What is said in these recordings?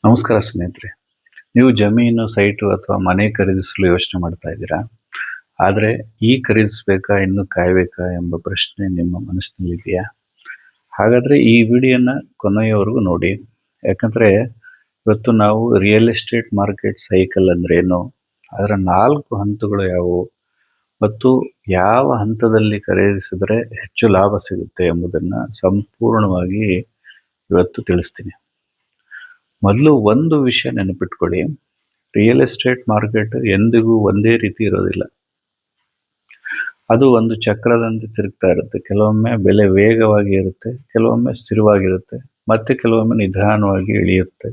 ನಮಸ್ಕಾರ ಸ್ನೇಹಿತರೆ. ನೀವು ಜಮೀನು, ಸೈಟು ಅಥವಾ ಮನೆ ಖರೀದಿಸಲು ಯೋಚನೆ ಮಾಡ್ತಾ ಇದ್ದೀರಾ? ಆದರೆ ಖರೀದಿಸಬೇಕಾ, ಇನ್ನು ಕಾಯಬೇಕಾ ಎಂಬ ಪ್ರಶ್ನೆ ನಿಮ್ಮ ಮನಸ್ಸಿನಲ್ಲಿದೆಯಾ? ಹಾಗಾದರೆ ಈ ವಿಡಿಯೋನ ಕೊನೆಯವರೆಗೂ ನೋಡಿ. ಯಾಕಂದರೆ ಇವತ್ತು ನಾವು ರಿಯಲ್ ಎಸ್ಟೇಟ್ ಮಾರ್ಕೆಟ್ ಸೈಕಲ್ ಅಂದ್ರೇನು, ಅದರ 4 ಹಂತಗಳು ಯಾವುವು ಮತ್ತು ಯಾವ ಹಂತದಲ್ಲಿ ಖರೀದಿಸಿದರೆ ಹೆಚ್ಚು ಲಾಭ ಸಿಗುತ್ತೆ ಎಂಬುದನ್ನು ಸಂಪೂರ್ಣವಾಗಿ ಇವತ್ತು ತಿಳಿಸ್ತೀನಿ. ಮೊದಲು ಒಂದು ವಿಷಯ ನೆನಪಿಟ್ಕೊಳ್ಳಿ, ರಿಯಲ್ ಎಸ್ಟೇಟ್ ಮಾರ್ಕೆಟ್ ಎಂದಿಗೂ ಒಂದೇ ರೀತಿ ಇರೋದಿಲ್ಲ. ಅದು ಒಂದು ಚಕ್ರದಂತೆ ತಿರುಗ್ತಾ ಇರುತ್ತೆ. ಕೆಲವೊಮ್ಮೆ ಬೆಲೆ ವೇಗವಾಗಿ ಇರುತ್ತೆ, ಕೆಲವೊಮ್ಮೆ ಸ್ಥಿರವಾಗಿರುತ್ತೆ, ಮತ್ತೆ ಕೆಲವೊಮ್ಮೆ ನಿಧಾನವಾಗಿ ಇಳಿಯುತ್ತೆ.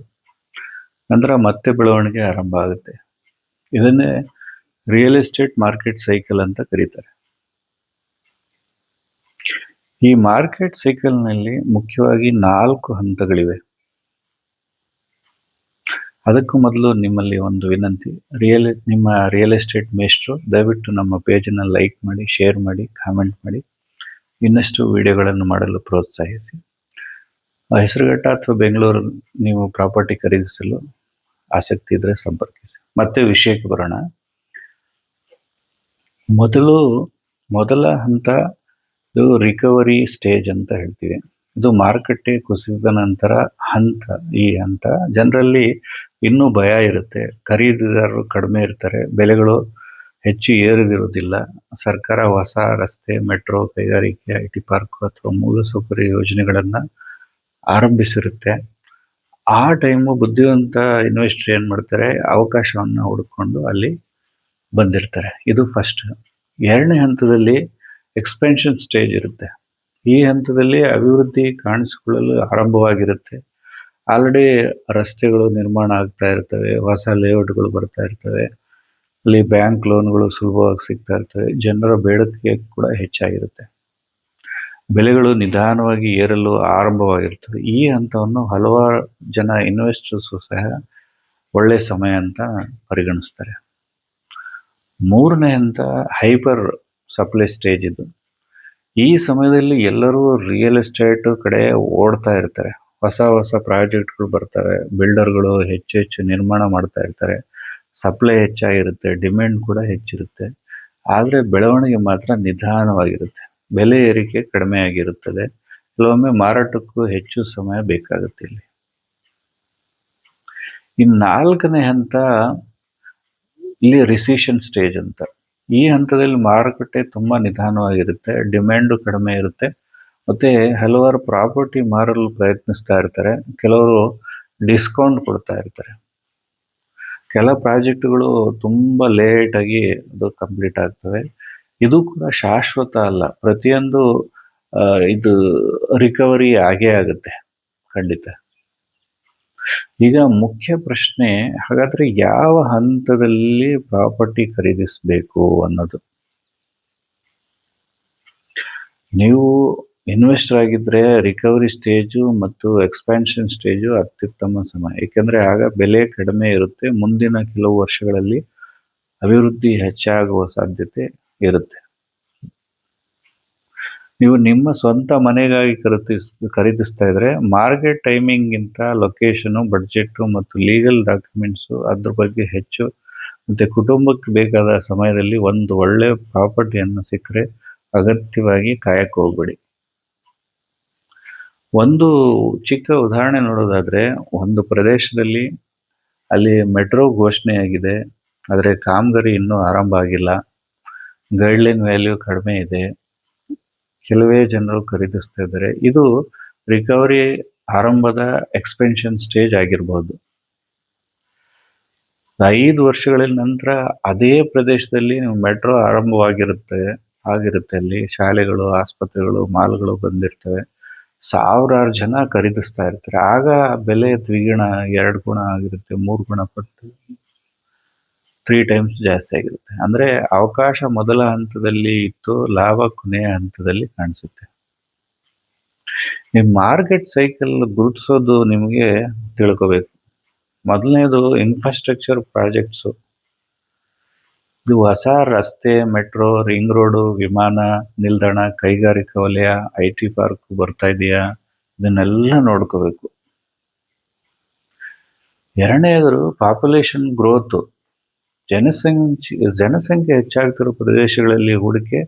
ನಂತರ ಮತ್ತೆ ಬೆಳವಣಿಗೆ ಆರಂಭ ಆಗುತ್ತೆ. ಇದನ್ನೇ ರಿಯಲ್ ಎಸ್ಟೇಟ್ ಮಾರ್ಕೆಟ್ ಸೈಕಲ್ ಅಂತ ಕರೀತಾರೆ. ಈ ಮಾರ್ಕೆಟ್ ಸೈಕಲ್ನಲ್ಲಿ ಮುಖ್ಯವಾಗಿ 4 ಹಂತಗಳಿವೆ. ಅದಕ್ಕೂ ಮೊದಲು ನಿಮ್ಮಲ್ಲಿ ಒಂದು ವಿನಂತಿ, ನಿಮ್ಮ ರಿಯಲ್ ಎಸ್ಟೇಟ್ ಮೇಷ್ಟ್ರು ದಯವಿಟ್ಟು ನಮ್ಮ ಪೇಜನ್ನು ಲೈಕ್ ಮಾಡಿ, ಶೇರ್ ಮಾಡಿ, ಕಾಮೆಂಟ್ ಮಾಡಿ, ಇನ್ನಷ್ಟು ವಿಡಿಯೋಗಳನ್ನು ಮಾಡಲು ಪ್ರೋತ್ಸಾಹಿಸಿ. ಹೆಸರುಘಟ್ಟ ಅಥವಾ ಬೆಂಗಳೂರು ನೀವು ಪ್ರಾಪರ್ಟಿ ಖರೀದಿಸಲು ಆಸಕ್ತಿ ಇದ್ದರೆ ಸಂಪರ್ಕಿಸಿ. ಮತ್ತೆ ವಿಷಯಕ್ಕೆ ಬರೋಣ. ಮೊದಲ ಹಂತ ಇದು ರಿಕವರಿ ಸ್ಟೇಜ್ ಅಂತ ಹೇಳ್ತೀವಿ. ಇದು ಮಾರುಕಟ್ಟೆ ಕುಸಿದ ನಂತರ ಈ ಹಂತ ಜನರಲ್ಲಿ ಇನ್ನೂ ಭಯ ಇರುತ್ತೆ. ಖರೀದಿದಾರರು ಕಡಿಮೆ ಇರ್ತಾರೆ, ಬೆಲೆಗಳು ಹೆಚ್ಚು ಏರಿದಿರುವುದಿಲ್ಲ. ಸರ್ಕಾರ ಹೊಸ ರಸ್ತೆ, ಮೆಟ್ರೋ, ಕೈಗಾರಿಕೆ, IT ಪಾರ್ಕ್ ಅಥವಾ ಮೂಲಸೌಕರ್ಯ ಯೋಜನೆಗಳನ್ನು ಆರಂಭಿಸಿರುತ್ತೆ. ಆ ಟೈಮು ಬುದ್ಧಿವಂತ ಇನ್ವೆಸ್ಟರ್ ಏನು ಮಾಡ್ತಾರೆ, ಅವಕಾಶವನ್ನು ಹುಡುಕೊಂಡು ಅಲ್ಲಿ ಬಂದಿರ್ತಾರೆ. ಇದು ಫಸ್ಟ್. ಎರಡನೇ ಹಂತದಲ್ಲಿ ಎಕ್ಸ್ಪೆನ್ಷನ್ ಸ್ಟೇಜ್ ಇರುತ್ತೆ. ಈ ಹಂತದಲ್ಲಿ ಅಭಿವೃದ್ಧಿ ಕಾಣಿಸಿಕೊಳ್ಳಲು ಆರಂಭವಾಗಿರುತ್ತೆ. ಆಲ್ರೆಡಿ ರಸ್ತೆಗಳು ನಿರ್ಮಾಣ ಆಗ್ತಾ ಇರ್ತವೆ, ಹೊಸ ಲೇಔಟ್ಗಳು ಬರ್ತಾ ಇರ್ತವೆ, ಅಲ್ಲಿ ಬ್ಯಾಂಕ್ ಲೋನ್ಗಳು ಸುಲಭವಾಗಿ ಸಿಗ್ತಾ ಇರ್ತವೆ, ಜನರ ಬೇಡಿಕೆ ಕೂಡ ಹೆಚ್ಚಾಗಿರುತ್ತೆ, ಬೆಲೆಗಳು ನಿಧಾನವಾಗಿ ಏರಲು ಆರಂಭವಾಗಿರ್ತವೆ. ಈ ಹಂತವನ್ನು ಹಲವಾರು ಜನ ಇನ್ವೆಸ್ಟರ್ಸು ಸಹ ಒಳ್ಳೆಯ ಸಮಯ ಅಂತ ಪರಿಗಣಿಸ್ತಾರೆ. ಮೂರನೇ ಹಂತ ಹೈಪರ್ ಸಪ್ಲೈ ಸ್ಟೇಜ್. ಇದು ಈ ಸಮಯದಲ್ಲಿ ಎಲ್ಲರೂ ರಿಯಲ್ ಎಸ್ಟೇಟ್ ಕಡೆ ಓಡ್ತಾ ಇರ್ತಾರೆ. ಹೊಸ ಪ್ರಾಜೆಕ್ಟ್ಗಳು ಬರ್ತಾರೆ, ಬಿಲ್ಡರ್ಗಳು ಹೆಚ್ಚು ನಿರ್ಮಾಣ ಮಾಡ್ತಾ ಇರ್ತಾರೆ, ಸಪ್ಲೈ ಹೆಚ್ಚಾಗಿರುತ್ತೆ, ಡಿಮ್ಯಾಂಡ್ ಕೂಡ ಹೆಚ್ಚಿರುತ್ತೆ. ಆದರೆ ಬೆಳವಣಿಗೆ ಮಾತ್ರ ನಿಧಾನವಾಗಿರುತ್ತೆ, ಬೆಲೆ ಏರಿಕೆ ಕಡಿಮೆ ಆಗಿರುತ್ತದೆ, ಕೆಲವೊಮ್ಮೆ ಮಾರಾಟಕ್ಕೂ ಹೆಚ್ಚು ಸಮಯ ಬೇಕಾಗುತ್ತೆ. ಇನ್ನು 4ನೇ ಹಂತ ಇಲ್ಲಿ ರಿಸಿಷನ್ ಸ್ಟೇಜ್ ಅಂತ. ಈ ಹಂತದಲ್ಲಿ ಮಾರುಕಟ್ಟೆ ತುಂಬ ನಿಧಾನವಾಗಿರುತ್ತೆ, ಡಿಮ್ಯಾಂಡು ಕಡಿಮೆ ಇರುತ್ತೆ, ಮತ್ತು ಹಲವಾರು ಪ್ರಾಪರ್ಟಿ ಮಾರಲು ಪ್ರಯತ್ನಿಸ್ತಾ ಇರ್ತಾರೆ. ಕೆಲವರು ಡಿಸ್ಕೌಂಟ್ ಕೊಡ್ತಾ ಇರ್ತಾರೆ. ಕೆಲ ಪ್ರಾಜೆಕ್ಟ್ಗಳು ತುಂಬ ಲೇಟಾಗಿ ಅದು ಕಂಪ್ಲೀಟ್ ಆಗ್ತವೆ. ಇದು ಕೂಡ ಶಾಶ್ವತ ಅಲ್ಲ, ಪ್ರತಿಯೊಂದು ಇದು ರಿಕವರಿ ಆಗೇ ಆಗುತ್ತೆ ಖಂಡಿತ. ಈಗ ಮುಖ್ಯ ಪ್ರಶ್ನೆ, ಹಾಗಾದರೆ ಯಾವ ಹಂತದಲ್ಲಿ ಪ್ರಾಪರ್ಟಿ ಖರೀದಿಸಬೇಕು ಅನ್ನೋದು. ನೀವು ಇನ್ವೆಸ್ಟರ್ ಆಗಿದ್ದರೆ ರಿಕವರಿ ಸ್ಟೇಜು ಮತ್ತು ಎಕ್ಸ್ಪ್ಯಾನ್ಷನ್ ಸ್ಟೇಜು ಅತ್ಯುತ್ತಮ ಸಮಯ. ಏಕೆಂದರೆ ಆಗ ಬೆಲೆ ಕಡಿಮೆ ಇರುತ್ತೆ, ಮುಂದಿನ ಕೆಲವು ವರ್ಷಗಳಲ್ಲಿ ಅಭಿವೃದ್ಧಿ ಹೆಚ್ಚಾಗುವ ಸಾಧ್ಯತೆ ಇರುತ್ತೆ. ನೀವು ನಿಮ್ಮ ಸ್ವಂತ ಮನೆಗಾಗಿ ಖರೀದಿಸ್ತಾ ಇದ್ರೆ ಮಾರ್ಕೆಟ್ ಟೈಮಿಂಗ್ಗಿಂತ ಲೊಕೇಶನು, ಬಡ್ಜೆಟ್ಟು ಮತ್ತು ಲೀಗಲ್ ಡಾಕ್ಯುಮೆಂಟ್ಸು ಅದ್ರ ಬಗ್ಗೆ ಹೆಚ್ಚು, ಮತ್ತು ಕುಟುಂಬಕ್ಕೆ ಬೇಕಾದ ಸಮಯದಲ್ಲಿ ಒಂದು ಒಳ್ಳೆಯ ಪ್ರಾಪರ್ಟಿಯನ್ನು ಸಿಕ್ಕರೆ ಅಗತ್ಯವಾಗಿ ಕಾಯಕ್ಕೆ ಹೋಗ್ಬೇಡಿ. ಒಂದು ಚಿಕ್ಕ ಉದಾಹರಣೆ ನೋಡೋದಾದರೆ, ಒಂದು ಪ್ರದೇಶದಲ್ಲಿ ಅಲ್ಲಿ ಮೆಟ್ರೋ ಘೋಷಣೆಯಾಗಿದೆ, ಆದರೆ ಕಾಮಗಾರಿ ಇನ್ನೂ ಆರಂಭ ಆಗಿಲ್ಲ, ಗೈಡ್ಲೈನ್ ವ್ಯಾಲ್ಯೂ ಕಡಿಮೆ ಇದೆ, ಕೆಲವೇ ಜನರು ಖರೀದಿಸ್ತಾ ಇದ್ದಾರೆ. ಇದು ರಿಕವರಿ ಆರಂಭದ ಎಕ್ಸ್ಪೆನ್ಷನ್ ಸ್ಟೇಜ್ ಆಗಿರ್ಬೋದು. 5 ವರ್ಷಗಳ ನಂತರ ಅದೇ ಪ್ರದೇಶದಲ್ಲಿ ಮೆಟ್ರೋ ಆರಂಭವಾಗಿರುತ್ತೆ, ಅಲ್ಲಿ ಶಾಲೆಗಳು, ಆಸ್ಪತ್ರೆಗಳು, ಮಾಲ್ಗಳು ಬಂದಿರ್ತವೆ, ಸಾವಿರಾರು ಜನ ಖರೀದಿಸ್ತಾ ಇರ್ತಾರೆ. ಆಗ ಬೆಲೆ ದ್ವಿಗುಣ, 2 ಗುಣ ಆಗಿರುತ್ತೆ, 3 ಗುಣ ಪಟ್ಟು 3 ಟೈಮ್ಸ್ ಜಾಸ್ತಿ ಆಗಿರುತ್ತೆ. ಅಂದರೆ ಅವಕಾಶ ಮೊದಲ ಹಂತದಲ್ಲಿ ಇತ್ತು, ಲಾಭ ಕೊನೆಯ ಹಂತದಲ್ಲಿ ಕಾಣಿಸುತ್ತೆ. ಈ ಮಾರ್ಕೆಟ್ ಸೈಕಲ್ ಗುರುತಿಸೋದು ನಿಮಗೆ ತಿಳ್ಕೋಬೇಕು. ಮೊದಲನೇದು ಇನ್ಫ್ರಾಸ್ಟ್ರಕ್ಚರ್ ಪ್ರಾಜೆಕ್ಟ್ಸು. ಇದು ಹೊಸ ರಸ್ತೆ, ಮೆಟ್ರೋ, ರಿಂಗ್ ರೋಡು, ವಿಮಾನ ನಿಲ್ದಾಣ, ಕೈಗಾರಿಕಾ ವಲಯ, IT ಪಾರ್ಕ್ ಬರ್ತಾ ಇದೆಯಾ, ಇದನ್ನೆಲ್ಲ ನೋಡ್ಕೋಬೇಕು. ಎರಡನೇದು ಪಾಪ್ಯುಲೇಷನ್ ಗ್ರೋತ್. ಜನಸಂಖ್ಯೆ ಹೆಚ್ಚಾಗ್ತಿರೋ ಪ್ರದೇಶಗಳಲ್ಲಿ ಹೂಡಿಕೆ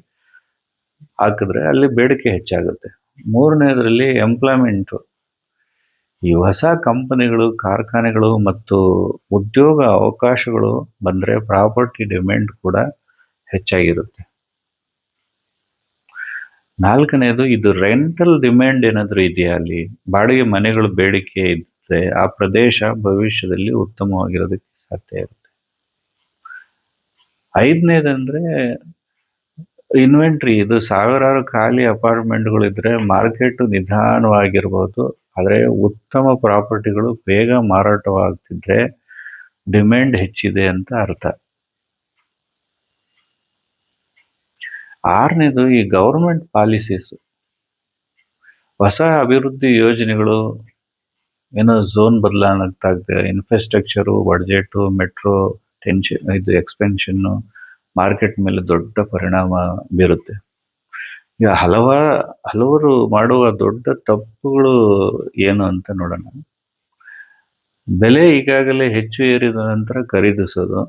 ಹಾಕಿದ್ರೆ ಅಲ್ಲಿ ಬೇಡಿಕೆ ಹೆಚ್ಚಾಗುತ್ತೆ. ಮೂರನೇದರಲ್ಲಿ ಎಂಪ್ಲಾಯ್ಮೆಂಟು. ಈ ಹೊಸ ಕಂಪನಿಗಳು, ಕಾರ್ಖಾನೆಗಳು ಮತ್ತು ಉದ್ಯೋಗ ಅವಕಾಶಗಳು ಬಂದರೆ ಪ್ರಾಪರ್ಟಿ ಡಿಮ್ಯಾಂಡ್ ಕೂಡ ಹೆಚ್ಚಾಗಿರುತ್ತೆ. ನಾಲ್ಕನೇದು, ಇದು ರೆಂಟಲ್ ಡಿಮ್ಯಾಂಡ್ ಏನಾದರೂ ಇದೆಯಾ, ಅಲ್ಲಿ ಬಾಡಿಗೆ ಮನೆಗಳು ಬೇಡಿಕೆ ಇದ್ದರೆ ಆ ಪ್ರದೇಶ ಭವಿಷ್ಯದಲ್ಲಿ ಉತ್ತಮವಾಗಿರೋದಕ್ಕೆ ಸಾಧ್ಯ ಇರುತ್ತೆ. ಐದನೇದಂದ್ರೆ ಇನ್ವೆಂಟ್ರಿ. ಇದು ಸಾವಿರಾರು ಖಾಲಿ ಅಪಾರ್ಟ್ಮೆಂಟ್ಗಳು ಇದ್ರೆ ಮಾರ್ಕೆಟ್ ನಿಧಾನವಾಗಿರ್ಬೋದು, ಆದರೆ ಉತ್ತಮ ಪ್ರಾಪರ್ಟಿಗಳು ಬೇಗ ಮಾರಾಟವಾಗ್ತಿದ್ರೆ ಡಿಮ್ಯಾಂಡ್ ಹೆಚ್ಚಿದೆ ಅಂತ ಅರ್ಥ. ಆರನೇದು, ಈ ಗೌರ್ಮೆಂಟ್ ಪಾಲಿಸೀಸ್, ಹೊಸ ಅಭಿವೃದ್ಧಿ ಯೋಜನೆಗಳು, ಏನೋ ಝೋನ್ ಬದಲಾವಣೆ, ಇನ್ಫ್ರಾಸ್ಟ್ರಕ್ಚರು, ಬಡ್ಜೆಟು, ಮೆಟ್ರೋ ಇದು ಎಕ್ಸ್ಪೆನ್ಷನ್ನು ಮಾರ್ಕೆಟ್ ಮೇಲೆ ದೊಡ್ಡ ಪರಿಣಾಮ ಬೀರುತ್ತೆ. ಈಗ ಹಲವರು ಮಾಡುವ ದೊಡ್ಡ ತಪ್ಪುಗಳು ಏನು ಅಂತ ನೋಡೋಣ. ಬೆಲೆ ಈಗಾಗಲೇ ಹೆಚ್ಚು ಏರಿದ ನಂತರ ಖರೀದಿಸೋದು.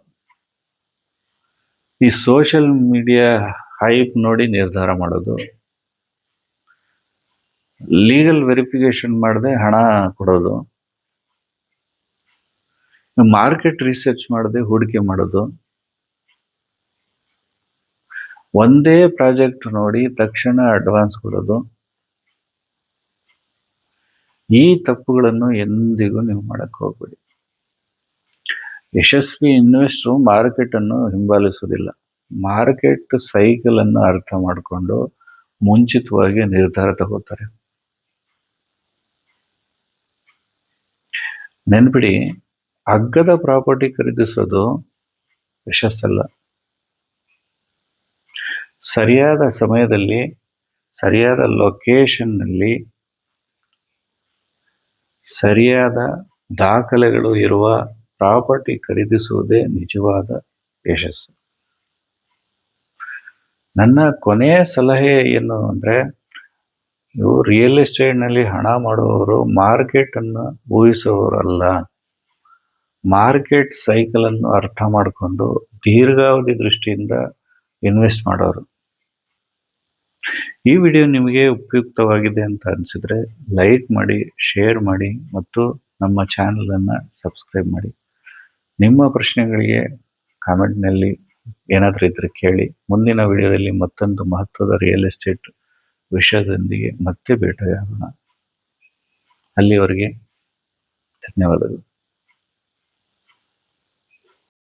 ಈ ಸೋಷಿಯಲ್ ಮೀಡಿಯಾ ಹೈಪ್ ನೋಡಿ ನಿರ್ಧಾರ ಮಾಡೋದು. ಲೀಗಲ್ ವೆರಿಫಿಕೇಶನ್ ಮಾಡದೆ ಹಣ ಕೊಡೋದು. ಮಾರ್ಕೆಟ್ ರಿಸರ್ಚ್ ಮಾಡದೆ ಹೂಡಿಕೆ ಮಾಡೋದು. ಒಂದೇ ಪ್ರಾಜೆಕ್ಟ್ ನೋಡಿ ತಕ್ಷಣ ಅಡ್ವಾನ್ಸ್ ಕೊಡೋದು. ಈ ತಪ್ಪುಗಳನ್ನು ಎಂದಿಗೂ ನೀವು ಮಾಡಕ್ಕೆ ಹೋಗ್ಬೇಡಿ. ಯಶಸ್ವಿ ಇನ್ವೆಸ್ಟರ್ ಮಾರ್ಕೆಟ್ ಅನ್ನು ಹಿಂಬಾಲಿಸುವುದಿಲ್ಲ, ಮಾರ್ಕೆಟ್ ಸೈಕಲ್ ಅನ್ನು ಅರ್ಥ ಮಾಡಿಕೊಂಡು ಮುಂಚಿತವಾಗಿ ನಿರ್ಧಾರ ತಗೋತಾರೆ. ನೆನ್ಪಿಡಿ, ಅಗ್ಗದ ಪ್ರಾಪರ್ಟಿ ಖರೀದಿಸೋದು ಯಶಸ್ಸಲ್ಲ. ಸರಿಯಾದ ಸಮಯದಲ್ಲಿ ಸರಿಯಾದ ಲೊಕೇಶನ್ನಲ್ಲಿ ಸರಿಯಾದ ದಾಖಲೆಗಳು ಇರುವ ಪ್ರಾಪರ್ಟಿ ಖರೀದಿಸುವುದೇ ನಿಜವಾದ ಯಶಸ್ಸು. ನನ್ನ ಕೊನೆಯ ಸಲಹೆ ಏನು ಅಂದರೆ, ಇವು ರಿಯಲ್ ಎಸ್ಟೇಟ್ನಲ್ಲಿ ಹಣ ಮಾಡುವವರು ಮಾರ್ಕೆಟ್ ಅನ್ನು ಊಹಿಸುವವರಲ್ಲ, ಮಾರ್ಕೆಟ್ ಸೈಕಲ್ ಅನ್ನು ಅರ್ಥ ಮಾಡಿಕೊಂಡು ದೀರ್ಘಾವಧಿ ದೃಷ್ಟಿಯಿಂದ ಇನ್ವೆಸ್ಟ್ ಮಾಡೋರು. ಈ ವಿಡಿಯೋ ನಿಮಗೆ ಉಪಯುಕ್ತವಾಗಿದೆ ಅಂತ ಅನಿಸಿದ್ರೆ ಲೈಕ್ ಮಾಡಿ, ಶೇರ್ ಮಾಡಿ ಮತ್ತು ನಮ್ಮ ಚಾನಲನ್ನು ಸಬ್ಸ್ಕ್ರೈಬ್ ಮಾಡಿ. ನಿಮ್ಮ ಪ್ರಶ್ನೆಗಳಿಗೆ ಕಾಮೆಂಟ್ನಲ್ಲಿ ಏನಾದರೂ ಇದ್ದರೆ ಕೇಳಿ. ಮುಂದಿನ ವಿಡಿಯೋದಲ್ಲಿ ಮತ್ತೊಂದು ಮಹತ್ವದ ರಿಯಲ್ ಎಸ್ಟೇಟ್ ವಿಷಯದೊಂದಿಗೆ ಮತ್ತೆ ಭೇಟಿಯಾಗೋಣ. ಅಲ್ಲಿವರೆಗೆ ಧನ್ಯವಾದಗಳು.